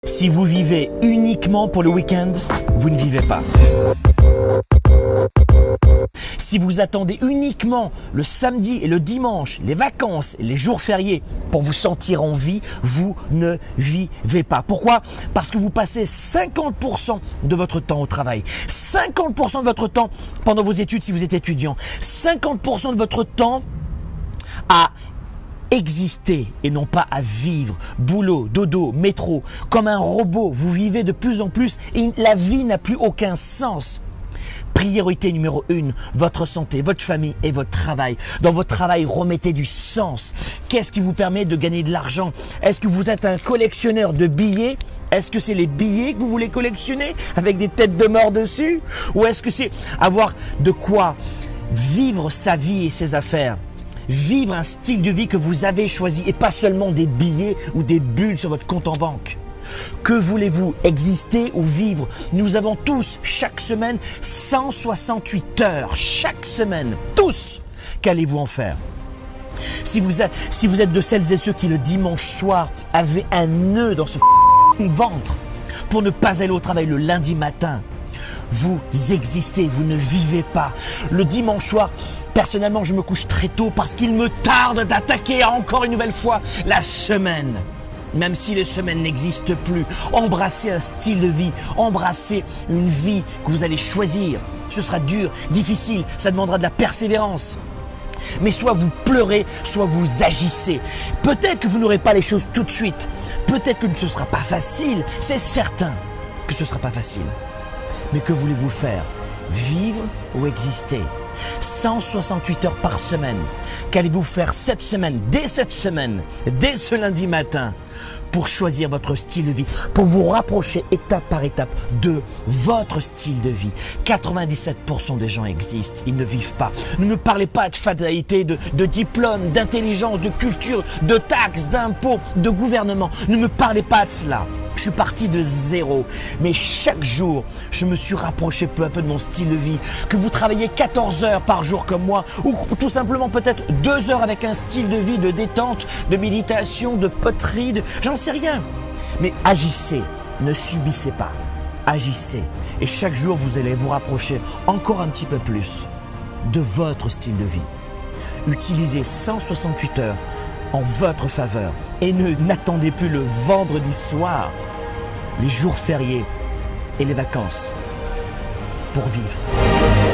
Si vous vivez uniquement pour le week-end, vous ne vivez pas. Si vous attendez uniquement le samedi et le dimanche, les vacances et les jours fériés pour vous sentir en vie, vous ne vivez pas. Pourquoi? Parce que vous passez 50% de votre temps au travail, 50% de votre temps pendant vos études si vous êtes étudiant, 50% de votre temps à exister et non pas à vivre. Boulot, dodo, métro, comme un robot, vous vivez de plus en plus et la vie n'a plus aucun sens. Priorité numéro 1, votre santé, votre famille et votre travail. Dans votre travail, remettez du sens. Qu'est-ce qui vous permet de gagner de l'argent? Est-ce que vous êtes un collectionneur de billets? Est-ce que c'est les billets que vous voulez collectionner avec des têtes de mort dessus? Ou est-ce que c'est avoir de quoi vivre sa vie et ses affaires? Vivre un style de vie que vous avez choisi et pas seulement des billets ou des bulles sur votre compte en banque. Que voulez-vous, exister ou vivre? Nous avons tous, chaque semaine, 168 heures. Chaque semaine, tous. Qu'allez-vous en faire? Si vous êtes de celles et ceux qui, le dimanche soir, avaient un nœud dans ce ventre pour ne pas aller au travail le lundi matin, vous existez, vous ne vivez pas. Le dimanche soir, personnellement, je me couche très tôt parce qu'il me tarde d'attaquer encore une nouvelle fois la semaine. Même si les semaines n'existent plus, embrassez un style de vie, embrassez une vie que vous allez choisir. Ce sera dur, difficile, ça demandera de la persévérance. Mais soit vous pleurez, soit vous agissez. Peut-être que vous n'aurez pas les choses tout de suite. Peut-être que ce ne sera pas facile. C'est certain que ce ne sera pas facile. Mais que voulez-vous faire? Vivre ou exister? 168 heures par semaine. Qu'allez-vous faire cette semaine, dès ce lundi matin, pour choisir votre style de vie, pour vous rapprocher étape par étape de votre style de vie? 97% des gens existent, ils ne vivent pas. Ne me parlez pas de fatalité, de diplôme, d'intelligence, de culture, de taxes, d'impôts, de gouvernement. Ne me parlez pas de cela. Je suis parti de zéro, mais chaque jour, je me suis rapproché peu à peu de mon style de vie. Que vous travaillez 14 heures par jour comme moi, ou tout simplement peut-être 2 heures avec un style de vie de détente, de méditation, de poterie, j'en sais rien. Mais agissez, ne subissez pas, agissez. Et chaque jour, vous allez vous rapprocher encore un petit peu plus de votre style de vie. Utilisez 168 heures en votre faveur et n'attendez plus le vendredi soir, les jours fériés et les vacances pour vivre.